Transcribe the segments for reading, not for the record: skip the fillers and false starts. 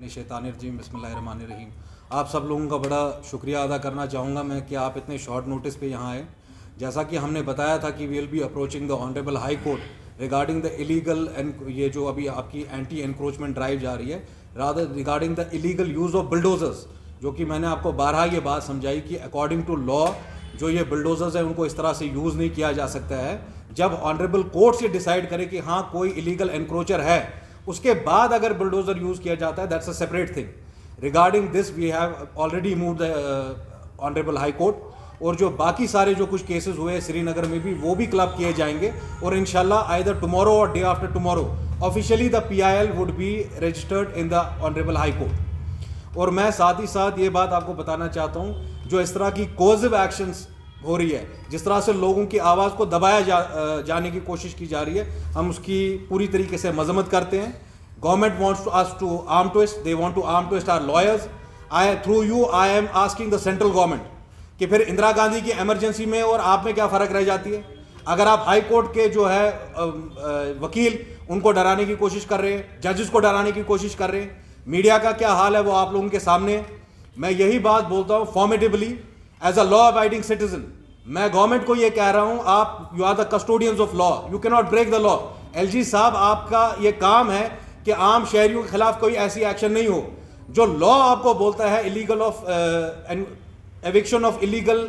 शैतानिर्रजीम बिस्मिल्लाहिर्रहमानिर्रहीम। आप सब लोगों का बड़ा शुक्रिया अदा करना चाहूँगा मैं कि आप इतने शॉर्ट नोटिस पे यहाँ आए। जैसा कि हमने बताया था कि we will be approaching the honourable high court regarding the illegal ये जो अभी आपकी एंटी एनक्रोचमेंट ड्राइव जा रही है rather regarding the illegal use of bulldozers, जो कि मैंने आपको बारहा ये बात समझाई कि अकॉर्डिंग टू लॉ जो ये बुलडोजर्स हैं उनको इस तरह से यूज़ नहीं किया जा सकता है। जब ऑनरेबल कोर्ट ये डिसाइड करे कि हाँ कोई इलीगल एनक्रोचर है, उसके बाद अगर बुलडोजर यूज किया जाता है that's a separate thing. Regarding this we have already move the honourable high court, और जो बाकी सारे जो कुछ केसेस हुए श्रीनगर में भी वो भी क्लब किए जाएंगे, और इंशाल्लाह आइदर टुमारो और day after tomorrow officially the PIL would be registered in the honourable high court. और मैं साथ ही साथ ये बात आपको बताना चाहता हूँ, जो इस तरह की कोजिव एक्शंस हो रही है, जिस तरह से लोगों की आवाज़ को दबाया जाने की कोशिश की जा रही है, हम उसकी पूरी तरीके से मजम्मत करते हैं। Government wants us to arm twist, they want to arm twist our lawyers. Through you I am asking the central government कि फिर इंदिरा गांधी की इमरजेंसी में और आप में क्या फ़र्क रह जाती है? अगर आप हाई कोर्ट के जो है वकील उनको डराने की कोशिश कर रहे हैं, जजेस को डराने की कोशिश कर रहे हैं, मीडिया का क्या हाल है वो आप लोगों के सामने है। मैं यही बात बोलता हूँ formatively as a law abiding citizen, मैं गवर्नमेंट को ये कह रहा हूँ, आप you are the custodians of law, you can not break the law. LG साहब, आपका ये काम है कि आम शहरियों के खिलाफ कोई ऐसी एक्शन नहीं हो। जो लॉ आपको बोलता है illegal of eviction of illegal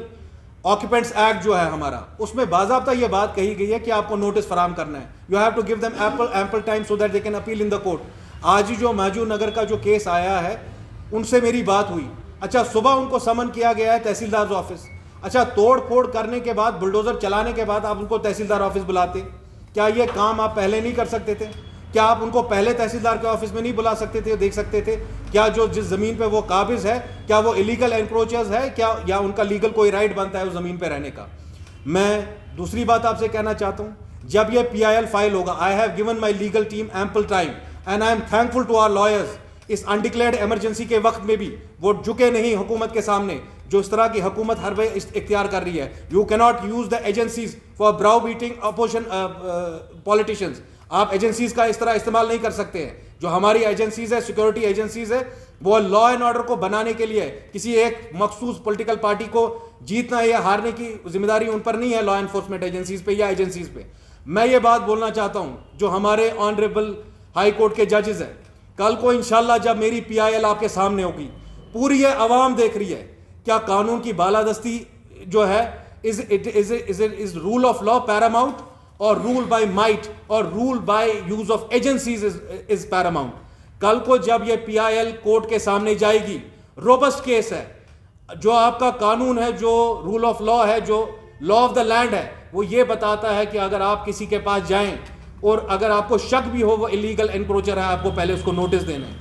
occupants act जो है हमारा, उसमें बाज़ाब्ता ये बात कही गई है कि आपको नोटिस फराम करना है। You have to give them ample time so that they can appeal in the court. आज ही जो महजूर नगर का जो केस आया है उनसे मेरी बात हुई। अच्छा, सुबह उनको समन किया गया है तहसीलदार ऑफिस। अच्छा, तोड़ फोड़ करने के बाद, बुलडोजर चलाने के बाद आप उनको तहसीलदार ऑफिस बुलाते? क्या ये काम आप पहले नहीं कर सकते थे? क्या आप उनको पहले तहसीलदार के ऑफिस में नहीं बुला सकते थे, देख सकते थे? क्या जो जिस ज़मीन पे वो काबिज है, क्या वो इलीगल एनक्रोचर्स है क्या, या उनका लीगल कोई राइट बनता है उस ज़मीन पे रहने का? मैं दूसरी बात आपसे कहना चाहता हूँ, जब ये PIL फाइल होगा, I have given my legal team ample time and I am thankful to our lawyers. इस अनडिक्लेयर्ड इमरजेंसी के वक्त में भी वो झुके नहीं हुकूमत के सामने, जो इस तरह की हुकूमत हर वे इख्तियार कर रही है। You can not use the agencies for brow beating opposition politicians. आप एजेंसीज का इस तरह इस्तेमाल नहीं कर सकते हैं। जो हमारी एजेंसीज है, सिक्योरिटी एजेंसीज है, वो लॉ एंड ऑर्डर को बनाने के लिए, किसी एक मखसूस पॉलिटिकल पार्टी को जीतना या हारने की जिम्मेदारी उन पर नहीं है, लॉ एनफोर्समेंट एजेंसीज पे या एजेंसीज पे। मैं ये बात बोलना चाहता हूँ, जो हमारे ऑनरेबल हाई कोर्ट के जजेस हैं, कल को इंशाल्लाह जब मेरी PIL आपके सामने होगी, पूरी ये अवाम देख रही है, क्या कानून की बालादस्ती जो है is rule of law Paramount, और रूल बाय माइट और rule by use of agencies is Paramount. कल को जब ये PIL कोर्ट के सामने जाएगी, रोबस्ट केस है, जो आपका कानून है, जो रूल ऑफ लॉ है, जो लॉ ऑफ द लैंड है, वो ये बताता है कि अगर आप किसी के पास जाएं और अगर आपको शक भी हो वो इलीगल एनक्रोचर है, आपको पहले उसको नोटिस देना है।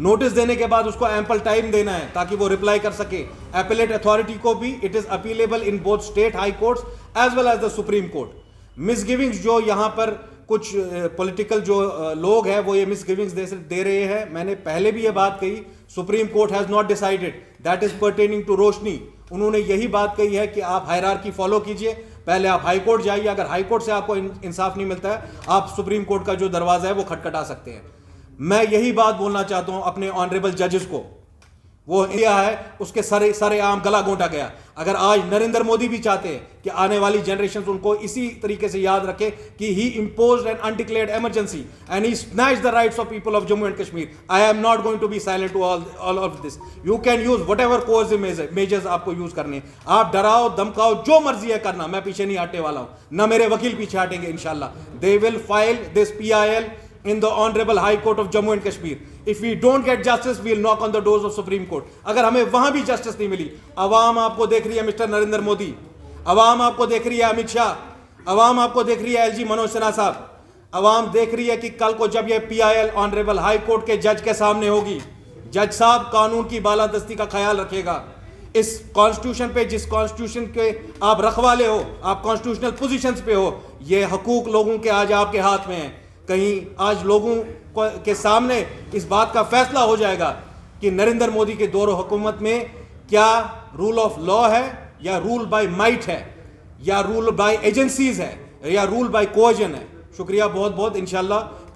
नोटिस देने के बाद उसको एम्पल टाइम देना है ताकि वो रिप्लाई कर सके। एपेलेट अथॉरिटी को भी it is appealable in both state high courts as well as the supreme court. Misgivings जो यहाँ पर कुछ पॉलिटिकल जो लोग हैं वो ये मिसगिविंग्स दे रहे हैं, मैंने पहले भी ये बात कही, supreme court has not decided that is pertaining to Roshni. उन्होंने यही बात कही है कि आप हायरार्की फॉलो कीजिए, पहले आप हाई कोर्ट जाइए, अगर हाई कोर्ट से आपको इंसाफ नहीं मिलता है, आप सुप्रीम कोर्ट का जो दरवाजा है वो खटखटा सकते हैं। मैं यही बात बोलना चाहता हूं अपने ऑनरेबल जजेस को, वो इंडिया है उसके सरे आम गला घोंटा गया। अगर आज नरेंद्र मोदी भी चाहते हैं कि आने वाली जनरेशन उनको इसी तरीके से याद रखे कि he imposed an undeclared emergency and he snatched the rights of people of Jammu and Kashmir, I am not going to be silent to all of this. You can use whatever coercive measures आपको use करने, आप डराओ धमकाओ जो मर्जी है करना, मैं पीछे नहीं हटने वाला हूं, ना मेरे वकील पीछे हटेंगे इंशाल्लाह। They will file this PIL in the honorable high court of Jammu and Kashmir. If we don't get justice, we will knock on the doors of Supreme Court. अगर हमें वहां भी जस्टिस नहीं मिली, अवाम आपको देख रही है मिस्टर नरेंद्र मोदी, अवाम आपको देख रही है अमित शाह, अवाम आपको देख रही है LG मनोज सिन्हा साहब, अवाम देख रही है कि कल को जब ये PIL ऑनरेबल हाई कोर्ट के जज के सामने होगी, जज साहब कानून की बालादस्ती का ख्याल रखेगा। इस कॉन्स्टिट्यूशन पे, जिस कॉन्स्टिट्यूशन के आप रखवाले हो, आप कॉन्स्टिट्यूशनल पोजीशंस पे हो, ये हकूक लोगों के आज आपके हाथ में है। कहीं आज लोगों के सामने इस बात का फैसला हो जाएगा कि नरेंद्र मोदी के दौर हुकूमत में क्या रूल ऑफ लॉ है, या रूल बाय माइट है, या रूल बाय एजेंसीज है, या रूल बाय कोएजन है। शुक्रिया बहुत बहुत, इंशाल्लाह।